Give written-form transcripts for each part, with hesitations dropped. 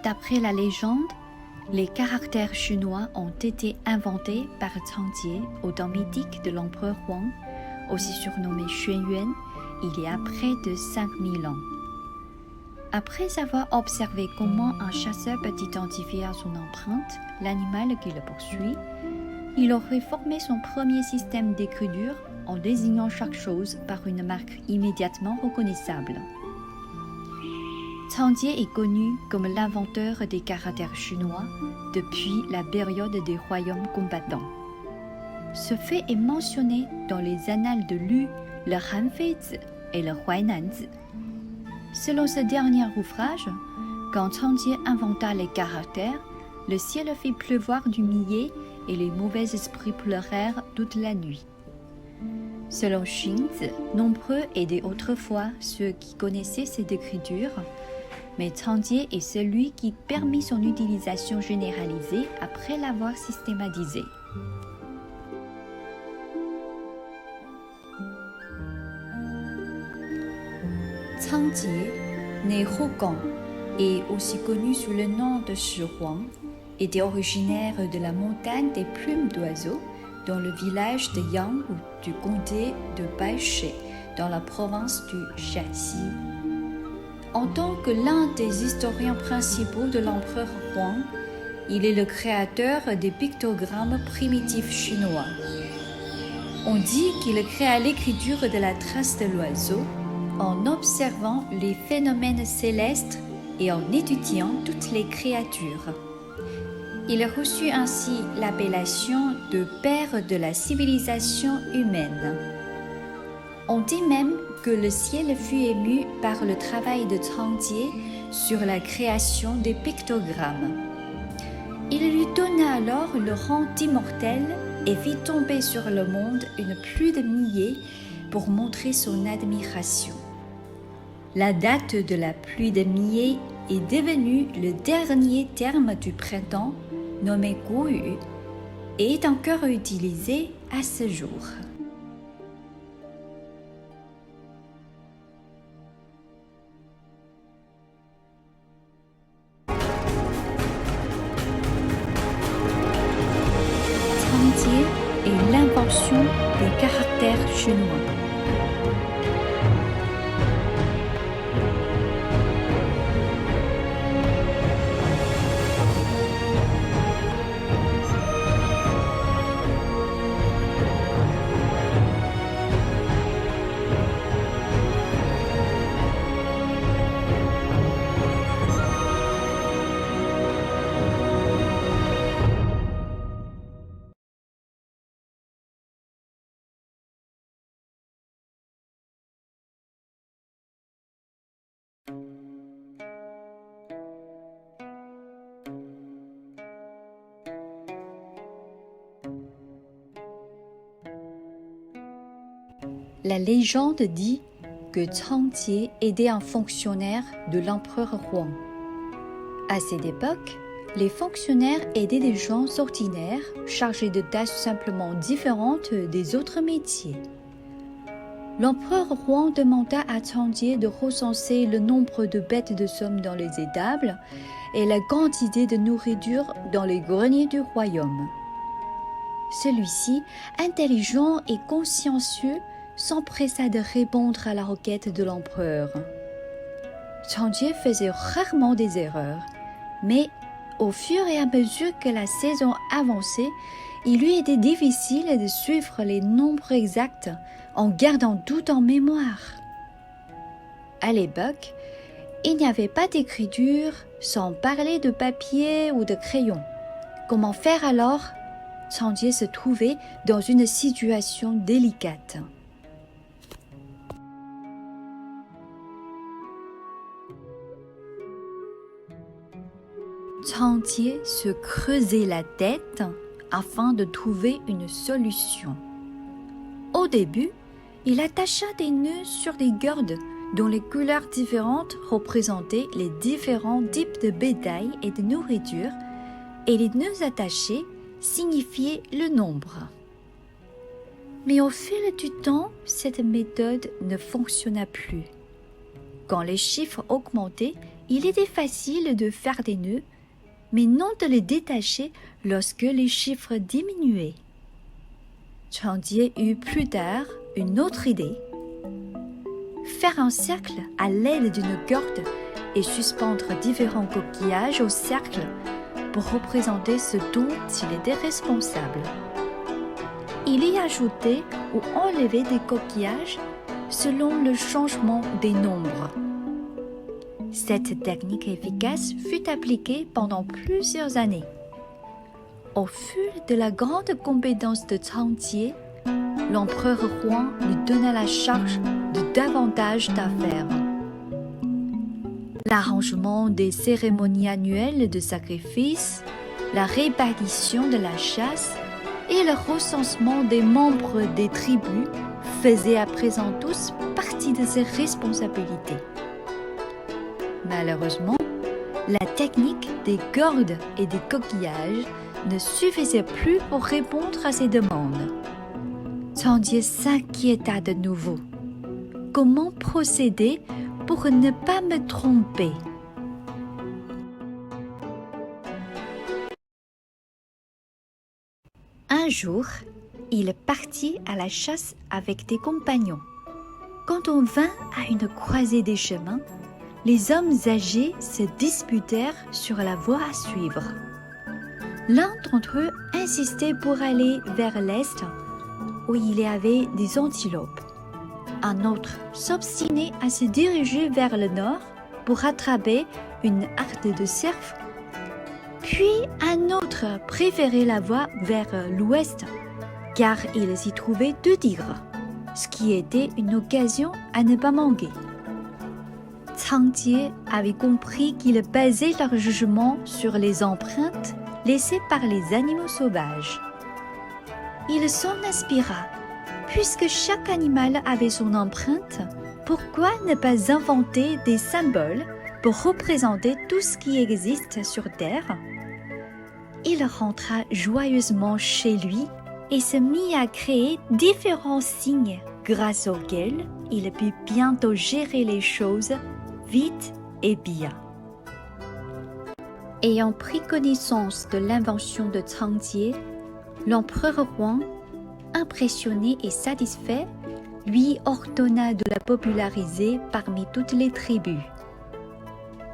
D'après la légende, les caractères chinois ont été inventés par Changjié au temps mythique de l'empereur Huang, aussi surnommé Xuanyuan, il y a près de 5000 ans. Après avoir observé comment un chasseur peut identifier à son empreinte l'animal qui le poursuit, il aurait formé son premier système d'écriture en désignant chaque chose par une marque immédiatement reconnaissable. Changjié est connu comme l'inventeur des caractères chinois depuis la période des royaumes combattants. Ce fait est mentionné dans les annales de Lu, le Hanfeizi et le Huainanzi. Selon ce dernier ouvrage, quand Changjié inventa les caractères, le ciel fit pleuvoir du millet et les mauvais esprits pleurèrent toute la nuit. Selon Xunzi, nombreux étaient autrefois ceux qui connaissaient cette écriture, mais Changjié est celui qui permit son utilisation généralisée après l'avoir systématisée. Changjié, né Hogang et aussi connu sous le nom de Shi Huang, était originaire de la montagne des plumes d'oiseaux dans le village de Yang du comté de Baishe dans la province du Shaanxi. En tant que l'un des historiens principaux de l'empereur Huang, il est le créateur des pictogrammes primitifs chinois. On dit qu'il créa l'écriture de la trace de l'oiseau en observant les phénomènes célestes et en étudiant toutes les créatures. Il reçut ainsi l'appellation de père de la civilisation humaine. On dit même que le ciel fut ému par le travail de Changjié sur la création des pictogrammes. Il lui donna alors le rang d'immortel et fit tomber sur le monde une pluie de millet pour montrer son admiration. La date de la pluie de millet est devenue le dernier terme du printemps, nommé Guyu, et est encore utilisé à ce jour. Changjié est l'invention des caractères chinois. La légende dit que Changjié aidait un fonctionnaire de l'empereur Huang. À cette époque, les fonctionnaires aidaient des gens ordinaires chargés de tâches simplement différentes des autres métiers. L'empereur Huang demanda à Changjié de recenser le nombre de bêtes de somme dans les étables et la quantité de nourriture dans les greniers du royaume. Celui-ci, intelligent et consciencieux, s'empressa de répondre à la requête de l'empereur. Changjié faisait rarement des erreurs, mais au fur et à mesure que la saison avançait, il lui était difficile de suivre les nombres exacts en gardant tout en mémoire. À l'époque, il n'y avait pas d'écriture, sans parler de papier ou de crayon. Comment faire alors? Changjié se trouvait dans une situation délicate. Changjié se creusait la tête afin de trouver une solution. Au début, il attacha des nœuds sur des cordes dont les couleurs différentes représentaient les différents types de bétail et de nourriture, et les nœuds attachés signifiaient le nombre. Mais au fil du temps, cette méthode ne fonctionna plus. Quand les chiffres augmentaient, il était facile de faire des nœuds, mais non de les détacher lorsque les chiffres diminuaient. Changjié eut plus tard une autre idée. Faire un cercle à l'aide d'une corde et suspendre différents coquillages au cercle pour représenter ce dont il était responsable. Il y ajoutait ou enlevait des coquillages selon le changement des nombres. Cette technique efficace fut appliquée pendant plusieurs années. Au fil de la grande compétence de Changjié, l'empereur Huang lui donna la charge de davantage d'affaires. L'arrangement des cérémonies annuelles de sacrifice, la répartition de la chasse et le recensement des membres des tribus faisaient à présent tous partie de ses responsabilités. Malheureusement, la technique des cordes et des coquillages ne suffisait plus pour répondre à ces demandes. Changjié s'inquiéta de nouveau. Comment procéder pour ne pas me tromper? Un jour, il partit à la chasse avec des compagnons. Quand on vint à une croisée des chemins, les hommes âgés se disputèrent sur la voie à suivre. L'un d'entre eux insistait pour aller vers l'est, où il y avait des antilopes. Un autre s'obstinait à se diriger vers le nord pour attraper une harde de cerfs. Puis un autre préférait la voie vers l'ouest, car il s'y trouvait 2 tigres, ce qui était une occasion à ne pas manquer. Changjié avait compris qu'ils basaient leur jugement sur les empreintes laissées par les animaux sauvages. Il s'en inspira. Puisque chaque animal avait son empreinte, pourquoi ne pas inventer des symboles pour représenter tout ce qui existe sur Terre? Il rentra joyeusement chez lui et se mit à créer différents signes grâce auxquels il put bientôt gérer les choses vite et bien. Ayant pris connaissance de l'invention de Changjié, l'empereur Huang, impressionné et satisfait, lui ordonna de la populariser parmi toutes les tribus.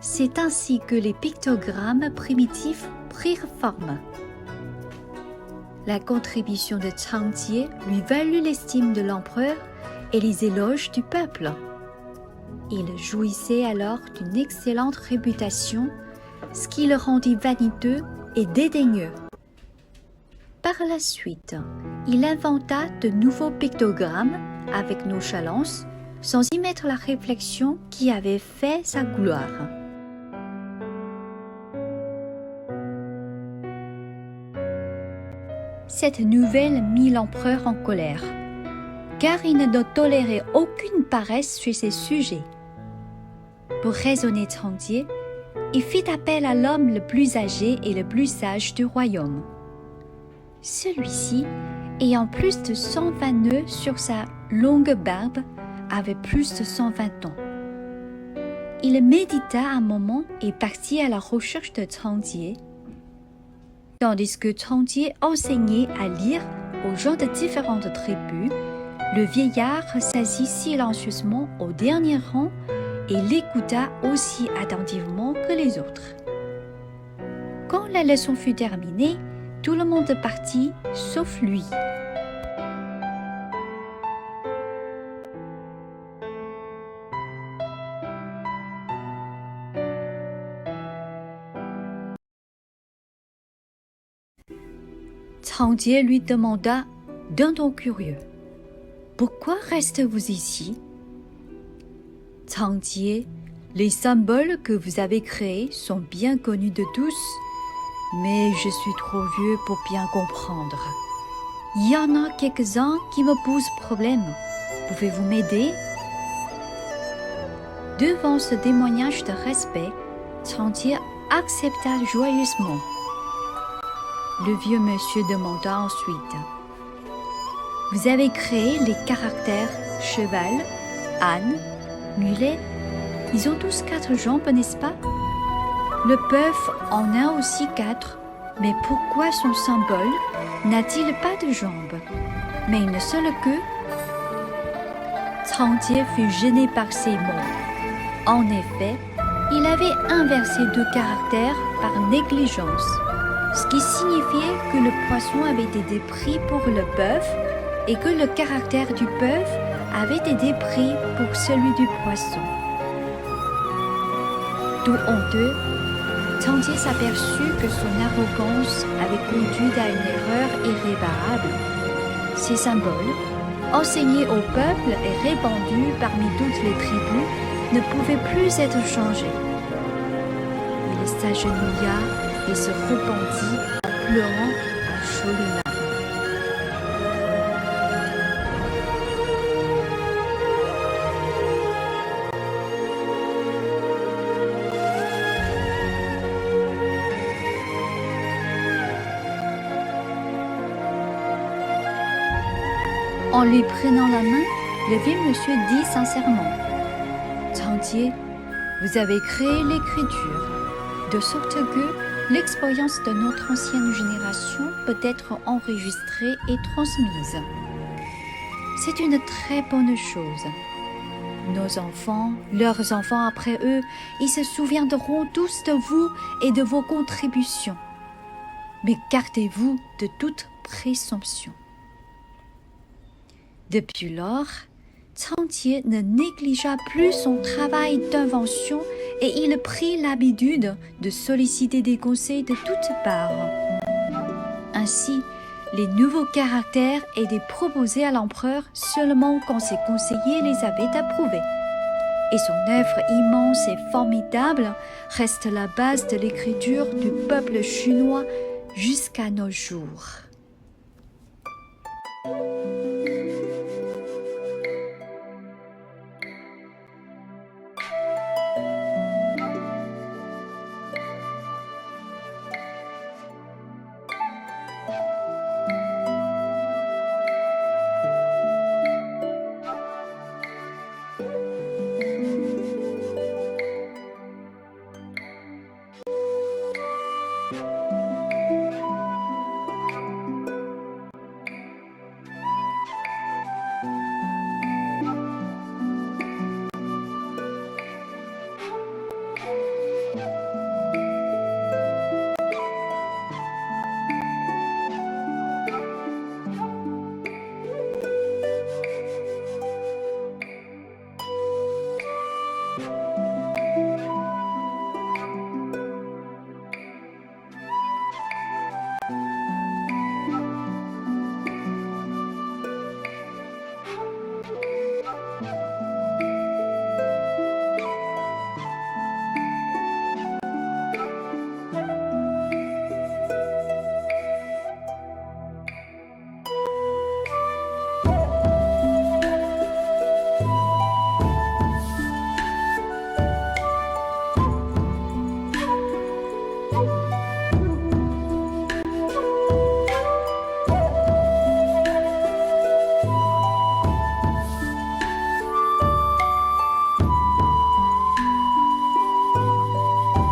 C'est ainsi que les pictogrammes primitifs prirent forme. La contribution de Changjié lui valut l'estime de l'empereur et les éloges du peuple. Il jouissait alors d'une excellente réputation, ce qui le rendit vaniteux et dédaigneux. Par la suite, il inventa de nouveaux pictogrammes avec nonchalance, sans y mettre la réflexion qui avait fait sa gloire. Cette nouvelle mit l'empereur en colère, car il ne tolérait aucune paresse chez ses sujets. Pour raisonner Changjié, il fit appel à l'homme le plus âgé et le plus sage du royaume. Celui-ci, ayant plus de 120 nœuds sur sa longue barbe, avait plus de 120 ans. Il médita un moment et partit à la recherche de Changjié. Tandis que Changjié enseignait à lire aux gens de différentes tribus, le vieillard s'assit silencieusement au dernier rang et l'écouta aussi attentivement que les autres. Quand la leçon fut terminée, tout le monde partit, sauf lui. Changjié lui demanda d'un ton curieux: « Pourquoi restez-vous ici ?» Changjié, les symboles que vous avez créés sont bien connus de tous mais je suis trop vieux pour bien comprendre. Il y en a quelques-uns qui me posent problème. Pouvez-vous m'aider? Devant ce témoignage de respect, Changjié accepta joyeusement. Le vieux monsieur demanda ensuite: Vous avez créé les caractères cheval, âne, mulet. Ils ont tous 4 jambes, n'est-ce pas? Le bœuf en a aussi 4, mais pourquoi son symbole n'a-t-il pas de jambes, mais une seule queue? Changjié fut gêné par ces mots. En effet, il avait inversé 2 caractères par négligence, ce qui signifiait que le poisson avait été pris pour le bœuf et que le caractère du bœuf avait été pris pour celui du poisson. Tout honteux, Changjié s'aperçut que son arrogance avait conduit à une erreur irréparable. Ces symboles, enseignés au peuple et répandus parmi toutes les tribus, ne pouvaient plus être changés. Il s'agenouilla et se repentit en pleurant à chaudes larmes. En lui prenant la main, le vieux monsieur dit sincèrement: Changjié, vous avez créé l'écriture, de sorte que l'expérience de notre ancienne génération peut être enregistrée et transmise. C'est une très bonne chose. Nos enfants, leurs enfants après eux, ils se souviendront tous de vous et de vos contributions. Mais gardez-vous de toute présomption. Depuis lors, Changjié ne négligea plus son travail d'invention et il prit l'habitude de solliciter des conseils de toutes parts. Ainsi, les nouveaux caractères étaient proposés à l'empereur seulement quand ses conseillers les avaient approuvés. Et son œuvre immense et formidable reste la base de l'écriture du peuple chinois jusqu'à nos jours.